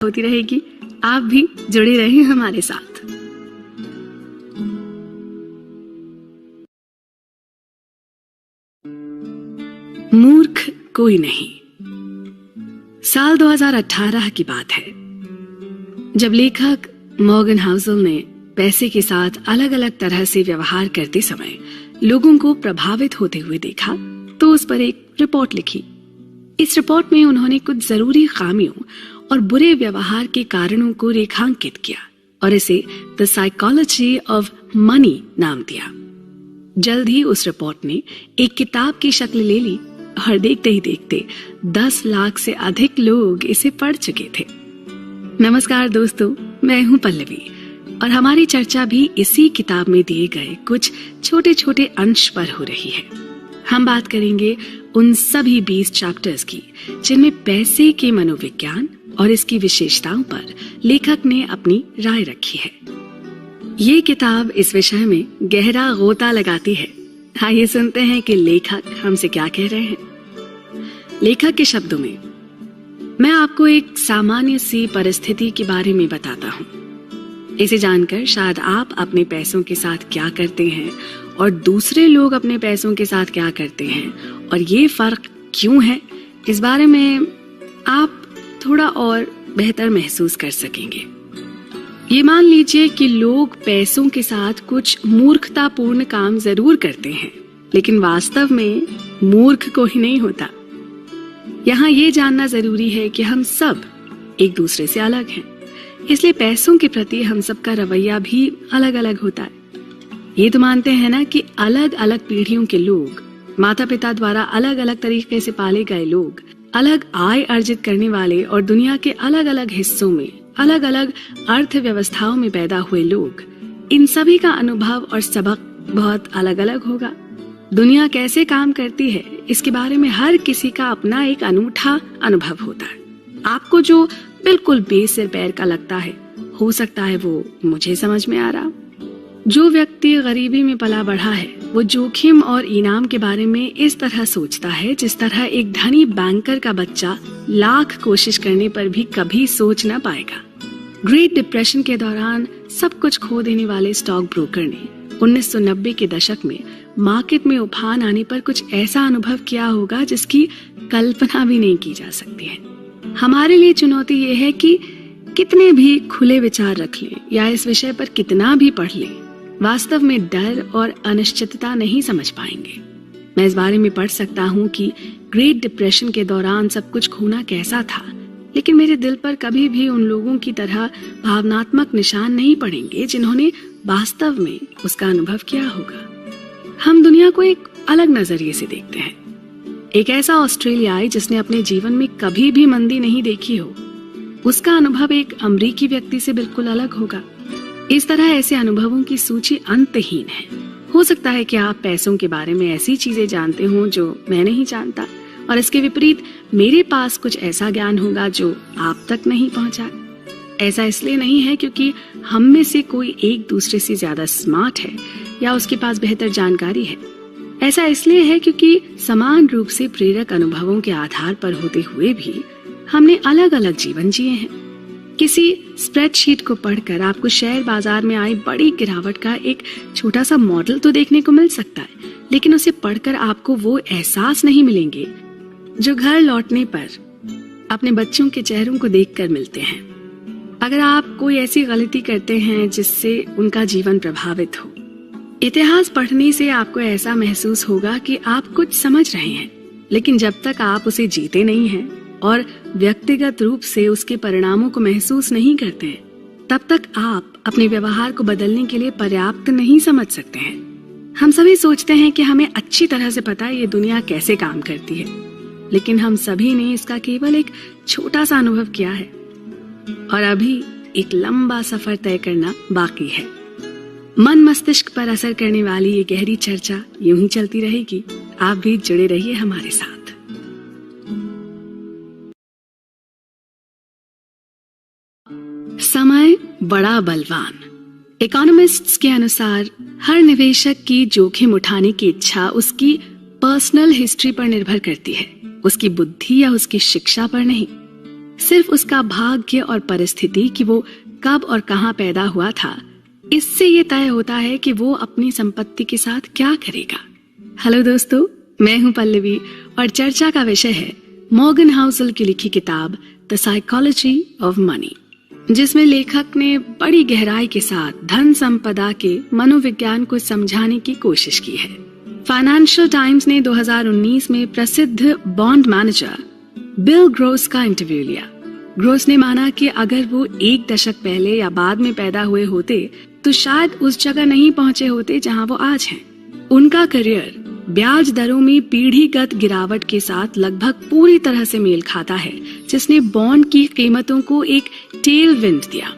होती रहेगी। आप भी जुड़े रहिए हमारे साथ। मूर्ख कोई नहीं। साल 2018 की बात है, जब लेखक मॉर्गन हाउसल ने पैसे के साथ अलग अलग तरह से व्यवहार करते समय लोगों को प्रभावित होते हुए देखा तो उस पर एक रिपोर्ट लिखी। इस रिपोर्ट में उन्होंने कुछ जरूरी खामियों और बुरे व्यवहार के कारणों को रेखांकित किया और इसे द साइकोलॉजी ऑफ मनी नाम दिया। जल्द ही उस रिपोर्ट ने एक किताब की शक्ल ले ली और देखते ही देखते 10 लाख से अधिक लोग इसे पढ़ चुके थे। नमस्कार दोस्तों, मैं हूं पल्लवी और हमारी चर्चा भी इसी किताब में दिए गए कुछ छोटे छोटे अंश पर हो रही है। हम बात करेंगे उन सभी 20 चैप्टर्स की जिनमें पैसे के मनोविज्ञान और इसकी विशेषताओं पर लेखक ने अपनी राय रखी है। ये किताब इस विषय में गहरा गोता लगाती है। आइए सुनते हैं कि लेखक हमसे क्या कह रहे हैं। लेखक के शब्दों में, मैं आपको एक सामान्य सी परिस्थिति के बारे में बताता हूँ। इसे जानकर शायद आप अपने पैसों के साथ क्या करते हैं और दूसरे लोग अपने पैसों के साथ क्या करते हैं और ये फर्क क्यों है, इस बारे में आप थोड़ा और बेहतर महसूस कर सकेंगे। ये मान लीजिए कि लोग पैसों के साथ कुछ मूर्खतापूर्ण काम जरूर करते हैं, लेकिन वास्तव में मूर्ख कोई नहीं होता। यहाँ ये जानना जरूरी है कि हम सब एक दूसरे से अलग हैं, इसलिए पैसों के प्रति हम सबका रवैया भी अलग अलग होता है। ये तो मानते हैं ना कि अलग अलग पीढ़ियों के लोग, माता पिता द्वारा अलग अलग तरीके से पाले गए लोग, अलग आय अर्जित करने वाले और दुनिया के अलग अलग हिस्सों में अलग अलग अर्थव्यवस्थाओं में पैदा हुए लोग, इन सभी का अनुभव और सबक बहुत अलग अलग होगा। दुनिया कैसे काम करती है, इसके बारे में हर किसी का अपना एक अनूठा अनुभव होता है। आपको जो बिल्कुल बेसिर पैर का लगता है, हो सकता है वो मुझे समझ में आ रहा। जो व्यक्ति गरीबी में पला बढ़ा है, वो जोखिम और इनाम के बारे में इस तरह सोचता है जिस तरह एक धनी बैंकर का बच्चा लाख कोशिश करने पर भी कभी सोच न पाएगा। ग्रेट डिप्रेशन के दौरान सब कुछ खो देने वाले स्टॉक ब्रोकर ने 1990 के दशक में मार्केट में उफान आने पर कुछ ऐसा अनुभव किया होगा जिसकी कल्पना भी नहीं की जा सकती है। हमारे लिए चुनौती ये है कि कितने भी खुले विचार रख लें या इस विषय पर कितना भी पढ़ लें, वास्तव में डर और अनिश्चितता नहीं समझ पाएंगे। मैं इस बारे में पढ़ सकता हूँ कि ग्रेट डिप्रेशन के दौरान सब कुछ खोना कैसा था, लेकिन मेरे दिल पर कभी भी उन लोगों की तरह भावनात्मक निशान नहीं पड़ेंगे जिन्होंने वास्तव में उसका अनुभव किया होगा। हम दुनिया को एक अलग नजरिए से देखते हैं। एक ऐसा ऑस्ट्रेलियाई जिसने अपने जीवन में कभी भी मंदी नहीं देखी हो, उसका अनुभव एक अमेरिकी व्यक्ति से बिल्कुल अलग होगा। इस तरह ऐसे अनुभवों की सूची अंतहीन है। हो सकता है कि आप पैसों के बारे में ऐसी चीजें जानते हो जो मैं नहीं जानता, और इसके विपरीत मेरे पास कुछ ऐसा ज्ञान होगा जो आप तक नहीं पहुंचा। ऐसा इसलिए नहीं है क्योंकि हम में से कोई एक दूसरे से ज्यादा स्मार्ट है या उसके पास बेहतर जानकारी है। ऐसा इसलिए है क्योंकि समान रूप से प्रेरक अनुभवों के आधार पर होते हुए भी हमने अलग अलग जीवन जिए हैं। किसी स्प्रेडशीट को पढ़कर आपको शेयर बाजार में आई बड़ी गिरावट का एक छोटा सा मॉडल तो देखने को मिल सकता है, लेकिन उसे पढ़कर आपको वो एहसास नहीं मिलेंगे जो घर लौटने पर अपने बच्चों के चेहरों को देखकर मिलते हैं। अगर आप कोई ऐसी गलती करते हैं जिससे उनका जीवन प्रभावित हो, इतिहास पढ़ने से आपको ऐसा महसूस होगा कि आप कुछ समझ रहे हैं, लेकिन जब तक आप उसे जीते नहीं हैं और व्यक्तिगत रूप से उसके परिणामों को महसूस नहीं करते हैं, तब तक आप अपने व्यवहार को बदलने के लिए पर्याप्त नहीं समझ सकते हैं। हम सभी सोचते हैं कि हमें अच्छी तरह से पता है ये दुनिया कैसे काम करती है, लेकिन हम सभी ने इसका केवल एक छोटा सा अनुभव किया है और अभी एक लंबा सफर तय करना बाकी है। मन मस्तिष्क पर असर करने वाली ये गहरी चर्चा यूं ही चलती रहेगी। आप भी जुड़े रहिए हमारे साथ। समय बड़ा बलवान। इकोनॉमिस्ट्स के अनुसार हर निवेशक की जोखिम उठाने की इच्छा उसकी पर्सनल हिस्ट्री पर निर्भर करती है, उसकी बुद्धि या उसकी शिक्षा पर नहीं। सिर्फ उसका भाग्य और परिस्थिति कि वो कब और कहां पैदा हुआ था, इससे ये तय होता है कि वो अपनी संपत्ति के साथ क्या करेगा। हेलो दोस्तों, मैं हूं पल्लवी और चर्चा का विषय है मॉर्गन हाउसल की लिखी किताब द साइकोलॉजी ऑफ मनी, जिसमें लेखक ने बड़ी गहराई के साथ धन संपदा के मनोविज्ञान को समझाने की कोशिश की है। फाइनेंशियल टाइम्स ने 2019 में प्रसिद्ध बॉन्ड मैनेजर बिल ग्रोस का इंटरव्यू लिया। ग्रोस ने माना कि अगर वो एक दशक पहले या बाद में पैदा हुए होते तो शायद उस जगह नहीं पहुंचे होते जहां वो आज हैं। उनका करियर ब्याज दरों में पीढ़ीगत गिरावट के साथ लगभग पूरी तरह से मेल खाता है, जिसने बॉन्ड की कीमतों को एक टेल विंड दिया।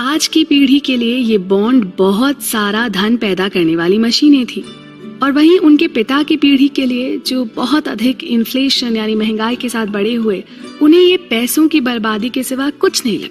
आज की पीढ़ी के लिए ये बॉन्ड बहुत सारा धन पैदा करने वाली मशीनें थी, और वहीं उनके पिता की पीढ़ी के लिए जो बहुत अधिक इन्फ्लेशन यानी महंगाई के साथ बड़े हुए, उन्हें ये पैसों की बर्बादी के सिवा कुछ नहीं लगा।